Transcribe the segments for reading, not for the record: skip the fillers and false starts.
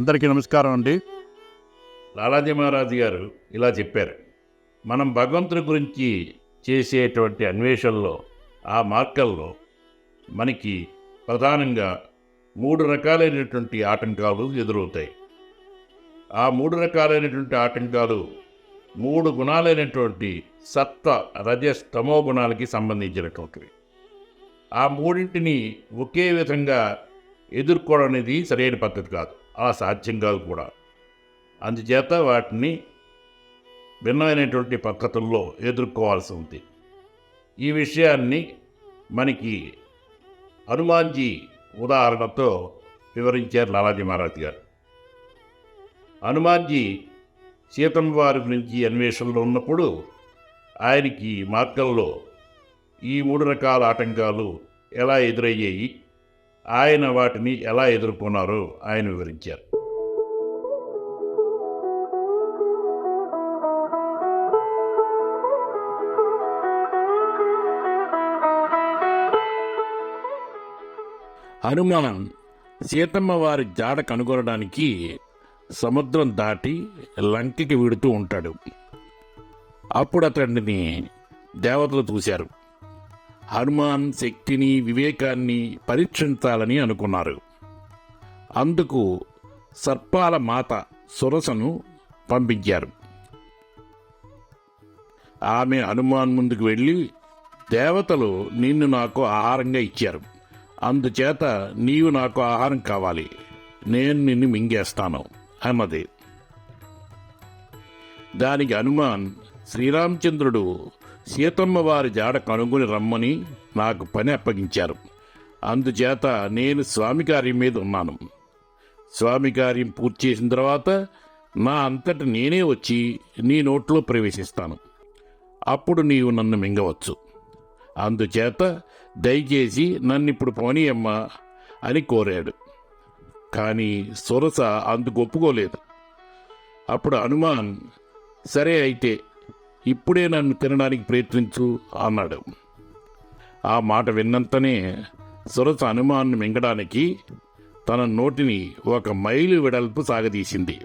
అందరికీ నమస్కారం అండి. లాలాజీ మహారాజు గారు ఇలా చెప్పారు, మనం భగవంతుని గురించి చేసేటువంటి అన్వేషణలో ఆ మార్గంలో మనకి ప్రధానంగా 3 రకాలైనటువంటి ఆటంకాలు ఎదురవుతాయి. ఆ 3 రకాలైనటువంటి ఆటంకాలు 3 గుణాలైనటువంటి సత్వ, రజస్, తమో గుణాలకి సంబంధించినటువంటివి. ఆ మూడింటిని ఒకే విధంగా ఎదుర్కోవడం అనేది సరైన పద్ధతి కాదు, ఆ సాధ్యం కాదు కూడా. అందుచేత వాటిని భిన్నమైనటువంటి పద్ధతుల్లో ఎదుర్కోవాల్సి ఉంది. ఈ విషయాన్ని మనకి హనుమాన్జీ ఉదాహరణతో వివరించారు లాలాజీ మహారాజ్ గారు. హనుమాన్జీ సీతమ్మ వారి గురించి అన్వేషణలో ఉన్నప్పుడు ఆయనకి మార్గంలో ఈ 3 రకాల ఆటంకాలు ఎలా ఎదురయ్యాయి, ఆయన వాటిని ఎలా ఎదుర్కొన్నారో ఆయన వివరించారు. హనుమాన్ సీతమ్మ వారి జాడ కనుగొనడానికి సముద్రం దాటి లంకకి వెడుతూ ఉంటాడు. అప్పుడు అతడిని దేవతలు చూశారు. హనుమాన్ శక్తిని, వివేకాన్ని పరీక్షించాలని అనుకున్నారు. అందుకు సర్పాల మాత సురసను పంపించారు. ఆమె హనుమాన్ ముందుకు వెళ్ళి, దేవతలు నిన్ను నాకు ఆహారంగా ఇచ్చారు, అందుచేత నీవు నాకు ఆహారం కావాలి, నేను నిన్ను మింగేస్తాను అన్నది. దానికి హనుమాన్, శ్రీరామచంద్రుడు సీతమ్మ వారి జాడ కనుగొని రమ్మని నాకు పని అప్పగించారు, అందుచేత నేను స్వామి కార్యం మీద ఉన్నాను. స్వామి కార్యం పూర్తి చేసిన తర్వాత నా అంతట నేనే వచ్చి నీ నోట్లో ప్రవేశిస్తాను, అప్పుడు నీవు నన్ను మింగవచ్చు. అందుచేత దయచేసి నన్నిప్పుడు పోనీయమ్మా అని కోరాడు. కానీ సురస అందుకు ఒప్పుకోలేదు. అప్పుడు హనుమాన్, సరే అయితే ఇప్పుడే నన్ను తినడానికి ప్రయత్నించు అన్నాడు. ఆ మాట విన్నంతనే సురస హనుమాన్ను మింగడానికి తన నోటిని 1 మైలు వెడల్పు సాగదీసింది.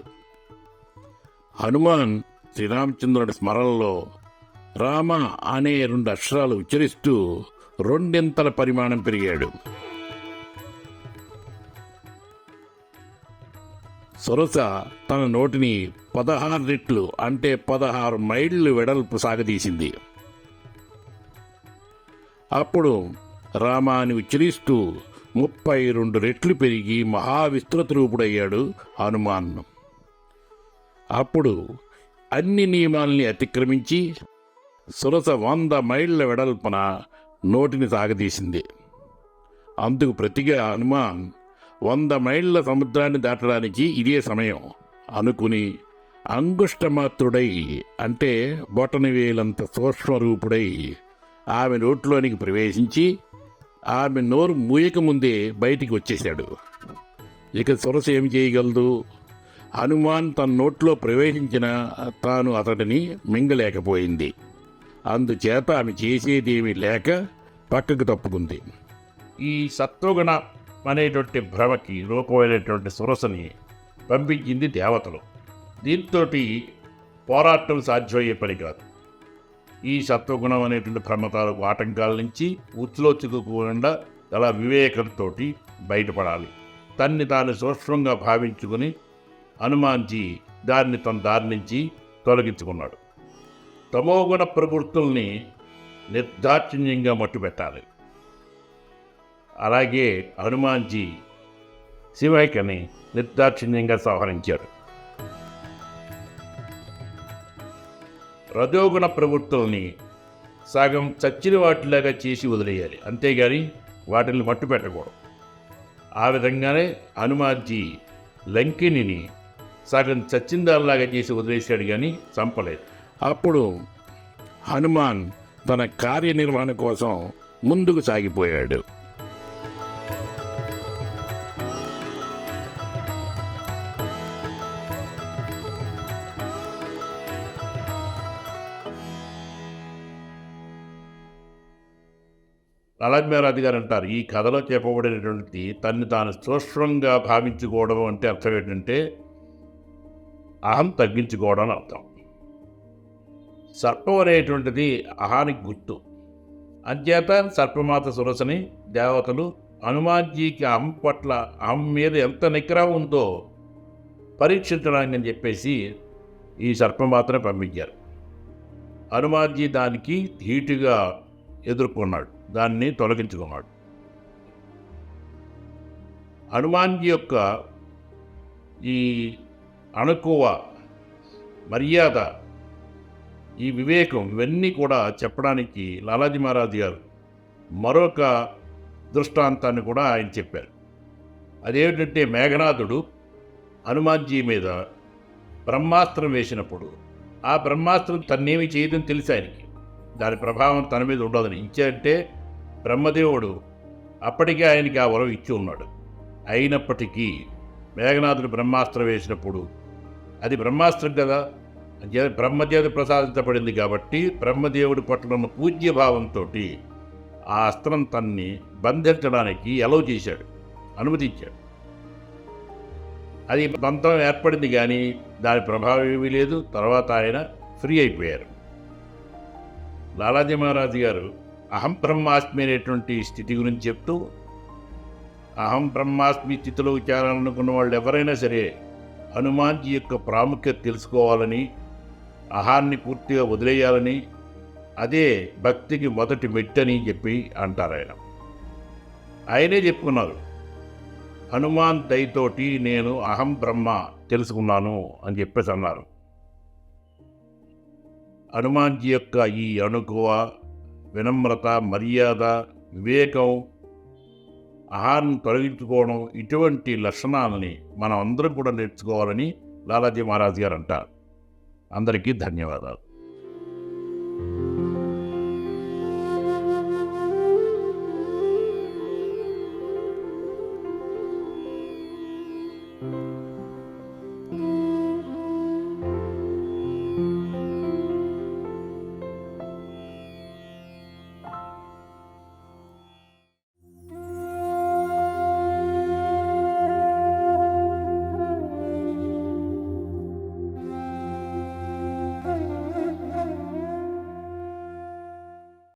హనుమాన్ శ్రీరామచంద్రుడి స్మరణలో రామ అనే 2 అక్షరాలు ఉచ్చరిస్తూ 2 పరిమాణం పెరిగాడు. సురస తన నోటిని 16 రెట్లు అంటే 16 మైళ్ళు వెడల్పు సాగదీసింది. అప్పుడు రామ అని ఉచ్చరిస్తూ 32 రెట్లు పెరిగి మహావిస్తృత రూపుడయ్యాడు హనుమాన్. అప్పుడు అన్ని నియమాల్ని అతిక్రమించి సురస 100 మైళ్ళ వెడల్పున నోటిని సాగదీసింది. అందుకు ప్రతిగా హనుమాన్ 100 మైళ్ళ సముద్రాన్ని దాటడానికి ఇదే సమయం అనుకుని అంగుష్టమాత్రుడై అంటే బొటనవేలంత సూక్ష్మరూపుడై ఆమె నోట్లోనికి ప్రవేశించి ఆమె నోరు మూయకముందే బయటికి వచ్చేశాడు. ఇక సురస ఏమి చేయగలదు? హనుమాన్ తన నోట్లో ప్రవేశించిన తాను అతడిని మింగలేకపోయింది. అందుచేత ఆమె చేసేదేమీ లేక పక్కకు తప్పుకుంది. ఈ సత్వగుణ అనేటువంటి భ్రమకి రూపమైనటువంటి సురసని పంపించింది దేవతలు. దీంతో పోరాటం సాధ్యమయ్యే పని కాదు. ఈ సత్వగుణం అనేటువంటి భ్రమతాలకు ఆటంకాల నుంచి ఉచ్చులో చిక్కుకోకుండా అలా వివేకంతో బయటపడాలి. తన్ని తాను సూక్ష్మంగా భావించుకుని హనుమాన్జీ దాన్ని తన దారి నుంచి తొలగించుకున్నాడు. తమోగుణ ప్రవృత్తుల్ని నిర్దాక్షిణ్యంగా మట్టుపెట్టాలి. అలాగే హనుమాన్జీ శివైకని నిర్దాక్షిణ్యంగా సంహరించాడు. రజోగుణ ప్రవృత్తుల్ని సగం చచ్చిన వాటిలాగా చేసి వదిలేయాలి, అంతేగాని వాటిని మట్టు పెట్టకూడదు. ఆ విధంగానే హనుమాన్జీ లంకిని సగం చచ్చిందాల్లాగా చేసి వదిలేశాడు, కానీ చంపలేదు. అప్పుడు హనుమాన్ తన కార్యనిర్వహణ కోసం ముందుకు సాగిపోయాడు. లాలాజీ మహారాజ్ గారు అంటారు, ఈ కథలో చెప్పబడినటువంటి తన్ని తాను సూక్ష్మంగా భావించుకోవడం అంటే అర్థం ఏంటంటే అహం తగ్గించుకోవడం అని అర్థం. సర్పం అనేటువంటిది అహానికి గుర్తు. అంచేత సర్పమాత సురసని దేవతలు హనుమాన్జీకి అహం పట్ల, అహం మీద ఎంత నిగ్రహం ఉందో పరీక్షించడానికి అని చెప్పేసి ఈ సర్పమాతను పంపించారు. హనుమాన్జీ దానికి ధీటుగా ఎదుర్కొన్నాడు, దాన్ని తొలగించుకున్నాడు. హనుమాన్జీ యొక్క ఈ అణకువ, మర్యాద, ఈ వివేకం, ఇవన్నీ కూడా చెప్పడానికి లాలాజీ మహారాజ్ గారు మరొక దృష్టాంతాన్ని కూడా ఆయన చెప్పారు. అదేమిటంటే మేఘనాథుడు హనుమాన్జీ మీద బ్రహ్మాస్త్రం వేసినప్పుడు ఆ బ్రహ్మాస్త్రం తన్నేమి చేయదని తెలిసి ఆయనకి, దాని ప్రభావం తన మీద ఉండదని. ఇచ్చారంటే బ్రహ్మదేవుడు అప్పటికే ఆయనకి ఆ వరం ఇచ్చి ఉన్నాడు. అయినప్పటికీ మేఘనాథుడు బ్రహ్మాస్త్రం వేసినప్పుడు అది బ్రహ్మాస్త్రం కదా, బ్రహ్మచేత ప్రసాదించబడింది కాబట్టి బ్రహ్మదేవుడి పట్ల ఉన్న పూజ్యభావంతో ఆ అస్త్రం తన్ని బంధించడానికి ఎలవ్ చేశాడు, అనుమతించాడు. అది బంధం ఏర్పడింది కానీ దాని ప్రభావం ఏమీ లేదు. తర్వాత ఆయన ఫ్రీ అయిపోయారు. లాలాజీ మహారాజ్ గారు అహం బ్రహ్మాస్మి అనేటువంటి స్థితి గురించి చెప్తూ, అహం బ్రహ్మాస్మి స్థితిలో విచారాలనుకున్న వాళ్ళు ఎవరైనా సరే హనుమాన్జీ యొక్క ప్రాముఖ్యత తెలుసుకోవాలని, అహాన్ని పూర్తిగా వదిలేయాలని, అదే భక్తికి మొదటి మెట్టని చెప్పి అంటారు ఆయన. ఆయనే చెప్పుకున్నారు, హనుమాన్ దయతోటి నేను అహం బ్రహ్మ తెలుసుకున్నాను అని చెప్పేసి అన్నారు. హనుమాన్జీ యొక్క ఈ అణుకువ, వినమ్రత, మర్యాద, వివేకం, అహాన్ని తొలగించుకోవడం, ఇటువంటి లక్షణాలని మనం అందరం కూడా నేర్చుకోవాలని లాలాజీ మహారాజ్ గారు అంటారు. అందరికీ ధన్యవాదాలు.